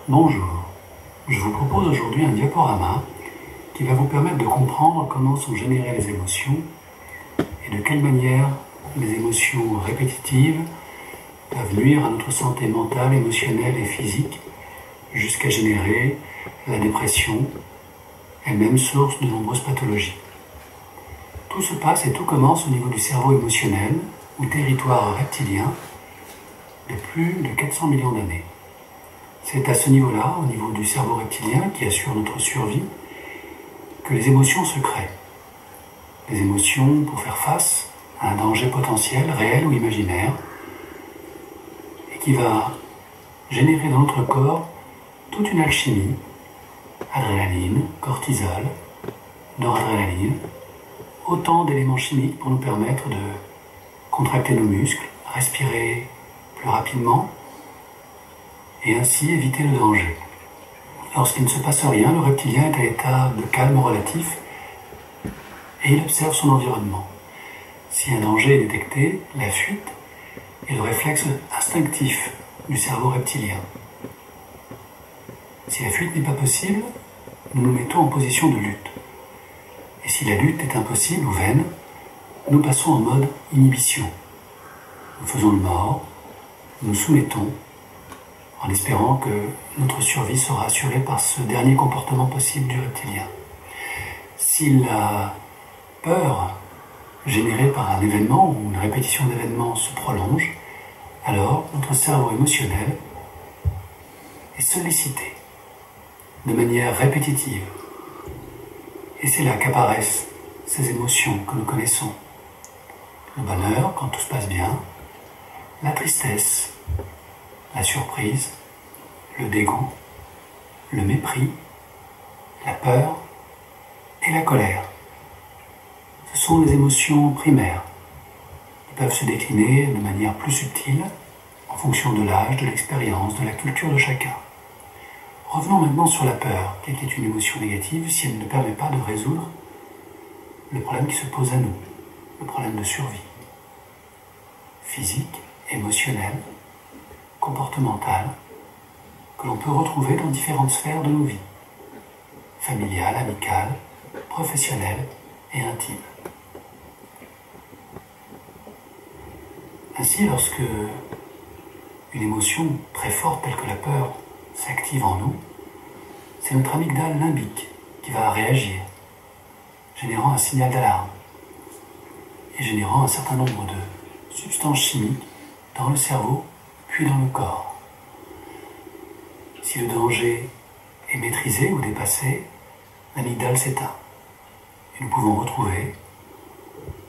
Bonjour, je vous propose aujourd'hui un diaporama qui va vous permettre de comprendre comment sont générées les émotions et de quelle manière les émotions répétitives peuvent nuire à notre santé mentale, émotionnelle et physique jusqu'à générer la dépression, elle-même source de nombreuses pathologies. Tout se passe et tout commence au niveau du cerveau émotionnel ou territoire reptilien de plus de 400 millions d'années. C'est à ce niveau-là, au niveau du cerveau reptilien qui assure notre survie, que les émotions se créent. Les émotions pour faire face à un danger potentiel, réel ou imaginaire, et qui va générer dans notre corps toute une alchimie, adrénaline, cortisol, noradrénaline, autant d'éléments chimiques pour nous permettre de contracter nos muscles, respirer plus rapidement, et ainsi éviter le danger. Lorsqu'il ne se passe rien, le reptilien est à l'état de calme relatif et il observe son environnement. Si un danger est détecté, la fuite est le réflexe instinctif du cerveau reptilien. Si la fuite n'est pas possible, nous nous mettons en position de lutte. Et si la lutte est impossible ou vaine, nous passons en mode inhibition. Nous faisons le mort, nous nous soumettons, en espérant que notre survie sera assurée par ce dernier comportement possible du reptilien. Si la peur générée par un événement ou une répétition d'événements se prolonge, alors notre cerveau émotionnel est sollicité de manière répétitive. Et c'est là qu'apparaissent ces émotions que nous connaissons. Le bonheur, quand tout se passe bien, la tristesse, la surprise, le dégoût, le mépris, la peur et la colère. Ce sont les émotions primaires qui peuvent se décliner de manière plus subtile en fonction de l'âge, de l'expérience, de la culture de chacun. Revenons maintenant sur la peur, qui est une émotion négative si elle ne permet pas de résoudre le problème qui se pose à nous, le problème de survie, physique, émotionnel, comportementale, que l'on peut retrouver dans différentes sphères de nos vies, familiale, amicale, professionnelle et intime. Ainsi, lorsque une émotion très forte telle que la peur s'active en nous, c'est notre amygdale limbique qui va réagir, générant un signal d'alarme et générant un certain nombre de substances chimiques dans le cerveau puis dans le corps. Si le danger est maîtrisé ou dépassé, l'amygdale s'éteint et nous pouvons retrouver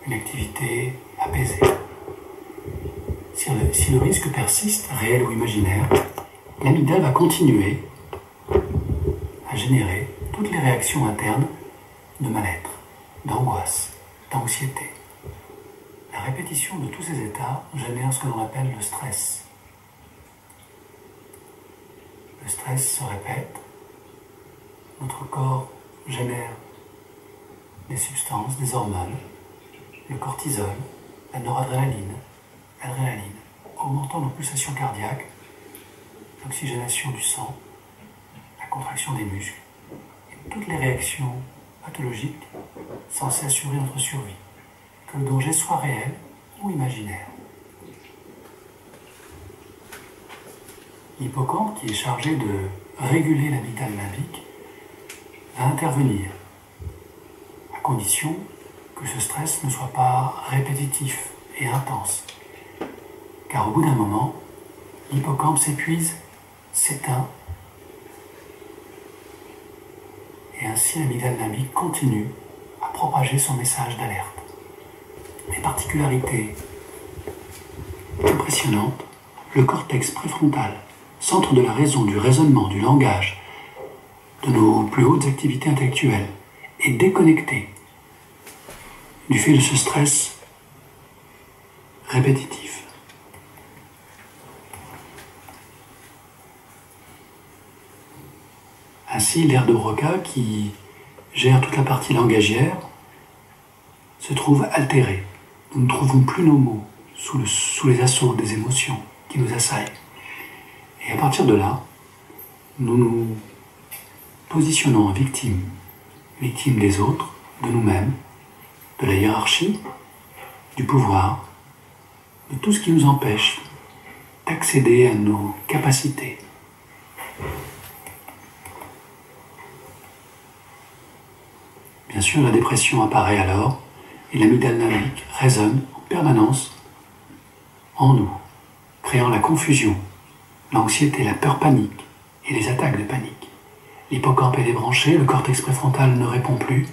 une activité apaisée. Si le risque persiste, réel ou imaginaire, l'amygdale va continuer à générer toutes les réactions internes de mal-être, d'angoisse, d'anxiété. La répétition de tous ces états génère ce que l'on appelle le stress. Le stress se répète, notre corps génère des substances, des hormones, le cortisol, la noradrénaline, l'adrénaline, augmentant nos pulsations cardiaques, l'oxygénation du sang, la contraction des muscles, et toutes les réactions pathologiques censées assurer notre survie, que le danger soit réel ou imaginaire. L'hippocampe, qui est chargé de réguler l'amygdale limbique, va intervenir, à condition que ce stress ne soit pas répétitif et intense. Car au bout d'un moment, l'hippocampe s'épuise, s'éteint, et ainsi l'amygdale limbique continue à propager son message d'alerte. Les particularités impressionnantes, le cortex préfrontal, centre de la raison, du raisonnement, du langage, de nos plus hautes activités intellectuelles, est déconnecté du fait de ce stress répétitif. Ainsi, l'aire de Broca, qui gère toute la partie langagière, se trouve altérée. Nous ne trouvons plus nos mots sous les assauts des émotions qui nous assaillent. Et à partir de là, nous nous positionnons en victime, victime des autres, de nous-mêmes, de la hiérarchie, du pouvoir, de tout ce qui nous empêche d'accéder à nos capacités. Bien sûr, la dépression apparaît alors et l'amygdale limbique résonne en permanence en nous, créant la confusion, l'anxiété, la peur panique et les attaques de panique. L'hippocampe est débranché, le cortex préfrontal ne répond plus.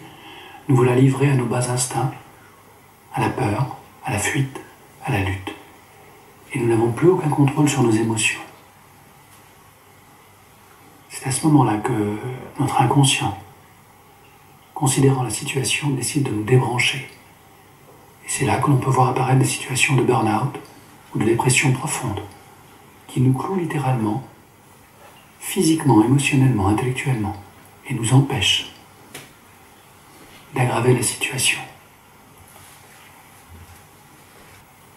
Nous voilà livrés à nos bas instincts, à la peur, à la fuite, à la lutte. Et nous n'avons plus aucun contrôle sur nos émotions. C'est à ce moment-là que notre inconscient, considérant la situation, décide de nous débrancher. Et c'est là que l'on peut voir apparaître des situations de burn-out ou de dépression profonde, qui nous clouent littéralement, physiquement, émotionnellement, intellectuellement, et nous empêchent d'aggraver la situation.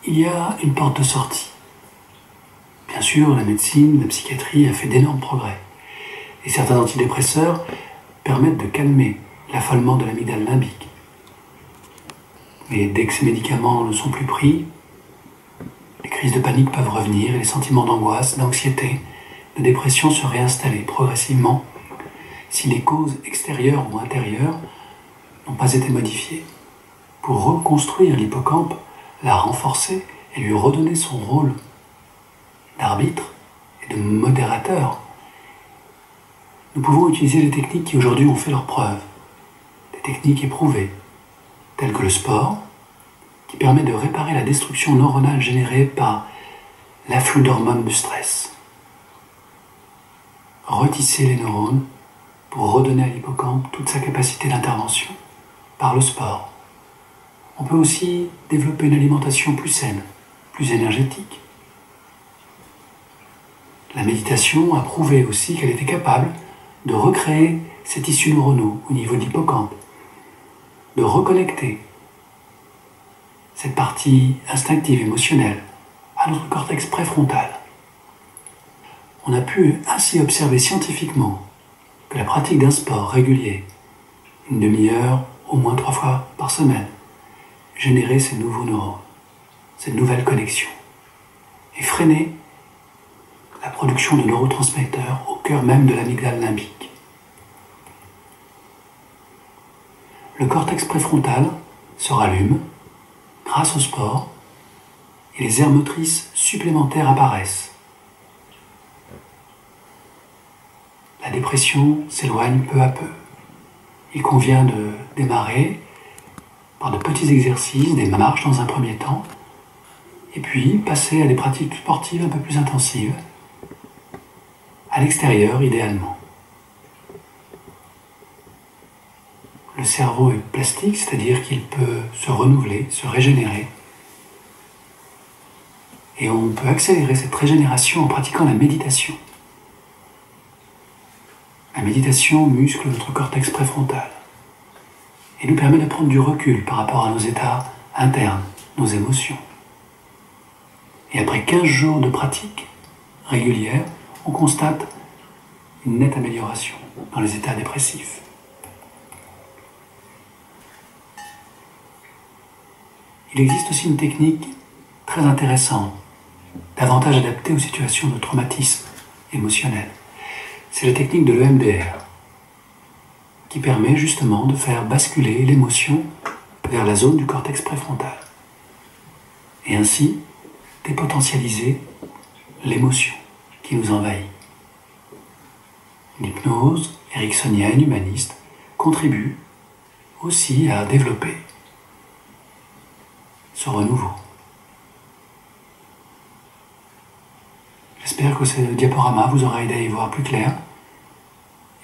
Il y a une porte de sortie. Bien sûr, la médecine, la psychiatrie a fait d'énormes progrès. Et certains antidépresseurs permettent de calmer l'affolement de l'amygdale limbique. Mais dès que ces médicaments ne sont plus pris, les crises de panique peuvent revenir et les sentiments d'angoisse, d'anxiété, de dépression se réinstaller progressivement si les causes extérieures ou intérieures n'ont pas été modifiées. Pour reconstruire l'hippocampe, la renforcer et lui redonner son rôle d'arbitre et de modérateur, nous pouvons utiliser les techniques qui aujourd'hui ont fait leurs preuves, des techniques éprouvées, telles que le sport, qui permet de réparer la destruction neuronale générée par l'afflux d'hormones du stress. Retisser les neurones pour redonner à l'hippocampe toute sa capacité d'intervention par le sport. On peut aussi développer une alimentation plus saine, plus énergétique. La méditation a prouvé aussi qu'elle était capable de recréer ces tissus neuronaux au niveau de l'hippocampe, de reconnecter cette partie instinctive, émotionnelle, à notre cortex préfrontal. On a pu ainsi observer scientifiquement que la pratique d'un sport régulier, une demi-heure, au moins 3 fois par semaine, générait ces nouveaux neurones, cette nouvelle connexion, et freiner la production de neurotransmetteurs au cœur même de l'amygdale limbique. Le cortex préfrontal se rallume grâce au sport et les aires motrices supplémentaires apparaissent. La dépression s'éloigne peu à peu. Il convient de démarrer par de petits exercices, des marches dans un premier temps, et puis passer à des pratiques sportives un peu plus intensives, à l'extérieur idéalement. Le cerveau est plastique, c'est-à-dire qu'il peut se renouveler, se régénérer, et on peut accélérer cette régénération en pratiquant la méditation. La méditation muscle notre cortex préfrontal et nous permet de prendre du recul par rapport à nos états internes, nos émotions. Et après 15 jours de pratique régulière, on constate une nette amélioration dans les états dépressifs. Il existe aussi une technique très intéressante, davantage adaptée aux situations de traumatisme émotionnel. C'est la technique de l'EMDR, qui permet justement de faire basculer l'émotion vers la zone du cortex préfrontal, et ainsi dépotentialiser l'émotion qui nous envahit. L'hypnose ericksonienne humaniste contribue aussi à développer ce renouveau. J'espère que ce diaporama vous aura aidé à y voir plus clair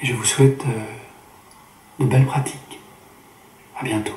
et je vous souhaite de belles pratiques. À bientôt.